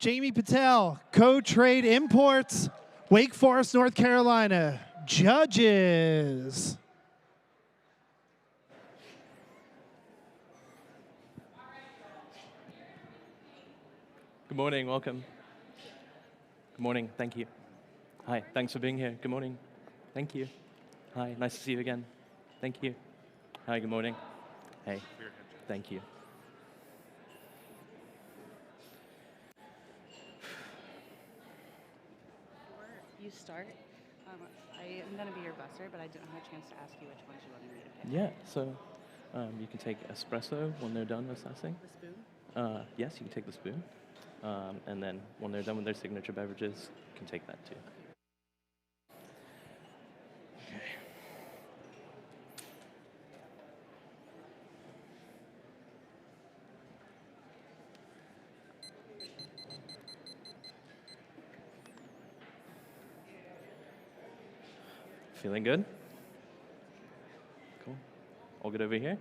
Jamie Patel, Co-Trade Imports, Wake Forest, North Carolina. Judges. Good morning, welcome. Good morning, thank you. Hi, thanks for being here. Good morning, thank you. Hi, nice to see you again. Thank you. Hi, good morning. Hey, thank you. Before you start, I am going to be your busser, but I didn't have a chance to ask you which ones you wanted me to pick. Yeah, so you can take espresso when they're done assessing. The spoon? Yes, you can take the spoon. And then when they're done with their signature beverages, you can take that too. Okay. Feeling good? Cool. All good over here?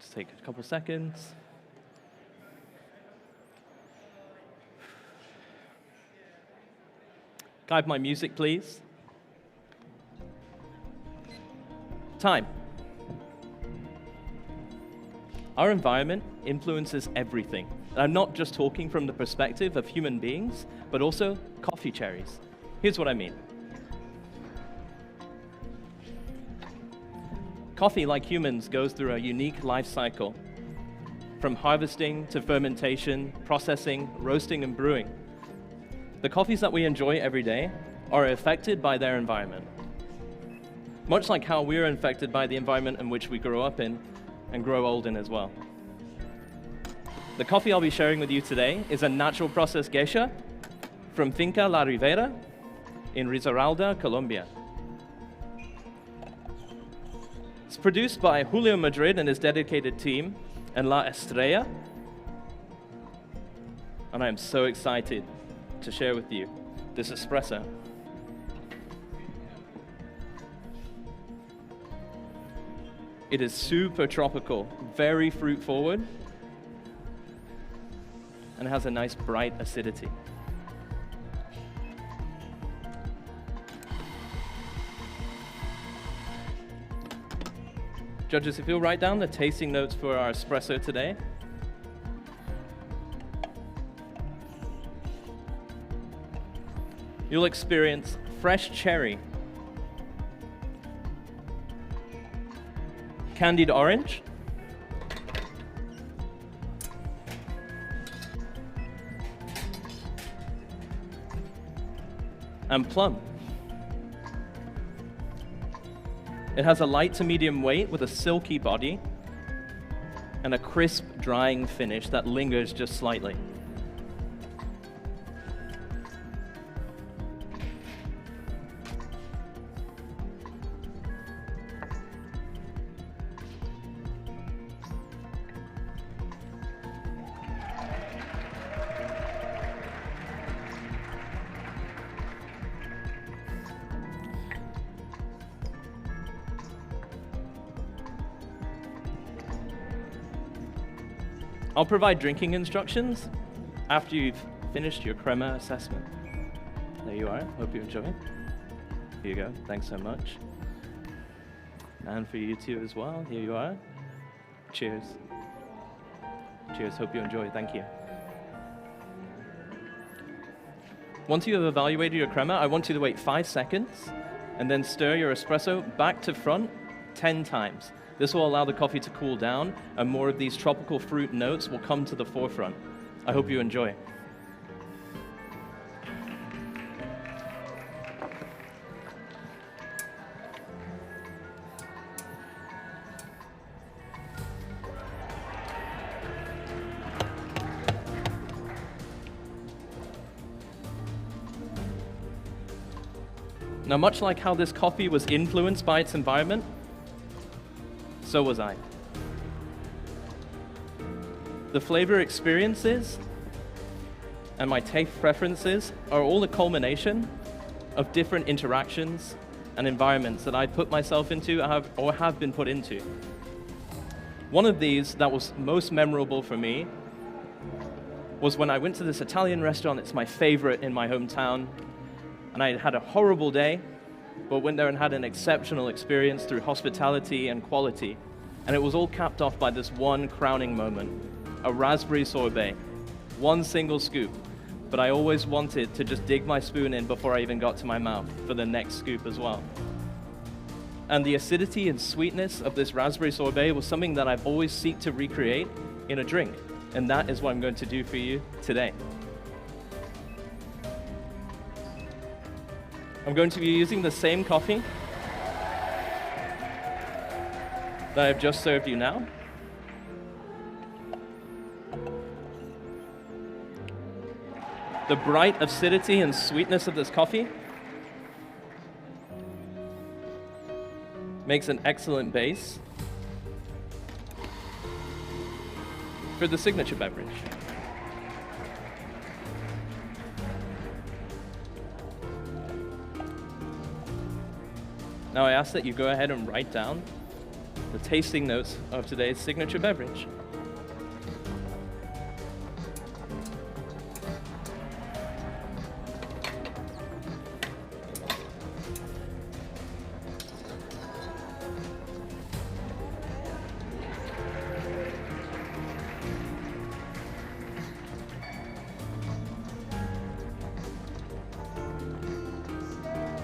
Just take a couple seconds. Can I have my music, please? Time. Our environment influences everything. And I'm not just talking from the perspective of human beings, but also coffee cherries. Here's what I mean. Coffee, like humans, goes through a unique life cycle, from harvesting to fermentation, processing, roasting, and brewing. The coffees that we enjoy every day are affected by their environment, much like how we're affected by the environment in which we grow up in and grow old in as well. The coffee I'll be sharing with you today is a natural process geisha from Finca La Rivera in Risaralda, Colombia. It's produced by Julio Madrid and his dedicated team and La Estrella. And I am so excited to share with you this espresso. It is super tropical, very fruit forward, and it has a nice bright acidity. Judges, if you'll write down the tasting notes for our espresso today. You'll experience fresh cherry, candied orange, and plum. It has a light to medium weight with a silky body and a crisp, drying finish that lingers just slightly. I'll provide drinking instructions after you've finished your crema assessment. There you are. Hope you enjoy. Here you go. Thanks so much. And for you too as well. Here you are. Cheers. Cheers. Hope you enjoy. Thank you. Once you have evaluated your crema, I want you to wait 5 seconds and then stir your espresso back to front 10 times. This will allow the coffee to cool down, and more of these tropical fruit notes will come to the forefront. I hope you enjoy. Now, much like how this coffee was influenced by its environment, so was I. The flavor experiences and my taste preferences are all a culmination of different interactions and environments that I put myself into or have been put into. One of these that was most memorable for me was when I went to this Italian restaurant. It's my favorite in my hometown. And I had a horrible day, but went there and had an exceptional experience through hospitality and quality. And it was all capped off by this one crowning moment, a raspberry sorbet, one single scoop. But I always wanted to just dig my spoon in before I even got to my mouth for the next scoop as well. And the acidity and sweetness of this raspberry sorbet was something that I've always sought to recreate in a drink. And that is what I'm going to do for you today. I'm going to be using the same coffee that I've just served you now. The bright acidity and sweetness of this coffee makes an excellent base for the signature beverage. Now I ask that you go ahead and write down the tasting notes of today's signature beverage.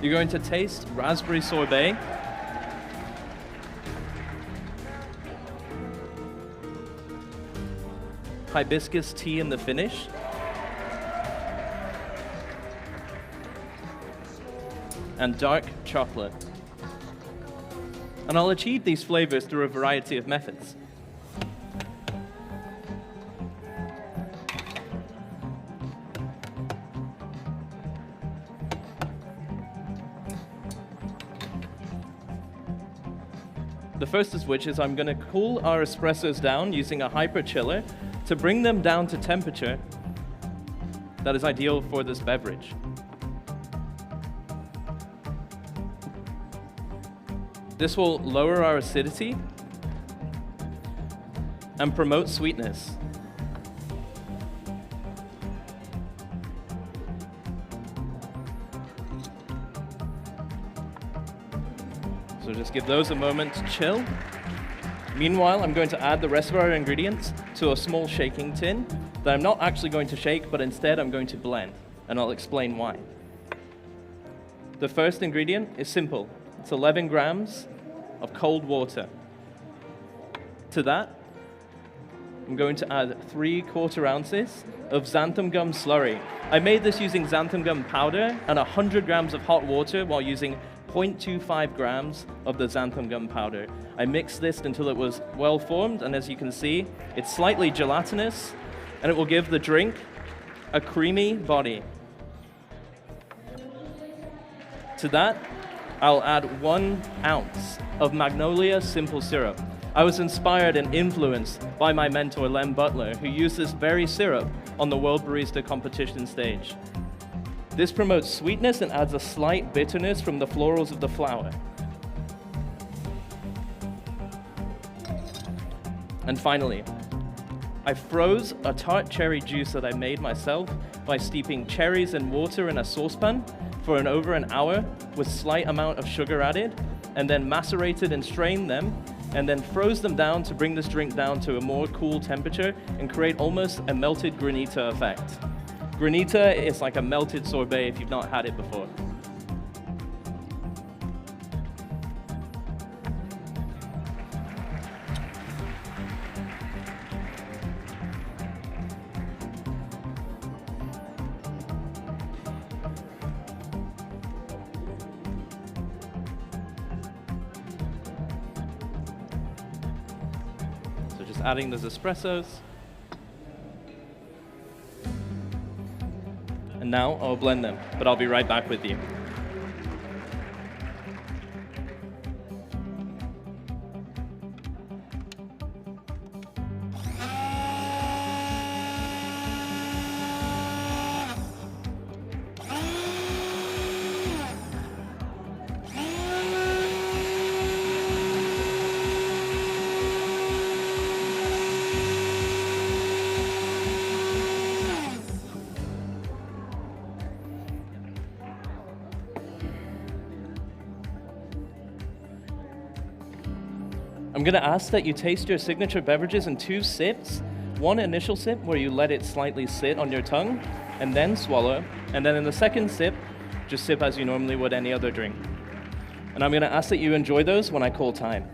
You're going to taste raspberry sorbet, hibiscus tea in the finish, and dark chocolate. And I'll achieve these flavors through a variety of methods. The first of which is I'm going to cool our espressos down using a hyper chiller to bring them down to temperature that is ideal for this beverage. This will lower our acidity and promote sweetness. So just give those a moment to chill. Meanwhile, I'm going to add the rest of our ingredients to a small shaking tin that I'm not actually going to shake, but instead I'm going to blend, and I'll explain why. The first ingredient is simple. It's 11 grams of cold water. To that, I'm going to add 3/4 ounces of xanthan gum slurry. I made this using xanthan gum powder and 100 grams of hot water while using 0.25 grams of the xanthan gum powder. I mixed this until it was well formed, and as you can see, it's slightly gelatinous, and it will give the drink a creamy body. To that, I'll add 1 ounce of Magnolia simple syrup. I was inspired and influenced by my mentor, Len Butler, who used this very syrup on the World Barista competition stage. This promotes sweetness and adds a slight bitterness from the florals of the flower. And finally, I froze a tart cherry juice that I made myself by steeping cherries in water in a saucepan for over an hour with slight amount of sugar added, and then macerated and strained them, and then froze them down to bring this drink down to a more cool temperature and create almost a melted granita effect. Granita is like a melted sorbet if you've not had it before. So just adding those espressos. And now I'll blend them, but I'll be right back with you. going to ask that you taste your signature beverages in 2 sips. One initial sip where you let it slightly sit on your tongue and then swallow. And then in the second sip, just sip as you normally would any other drink. And I'm going to ask that you enjoy those when I call time.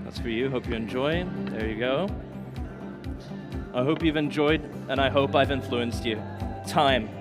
That's for you. Hope you enjoy. There you go. I hope you've enjoyed, and I hope I've influenced you. Time.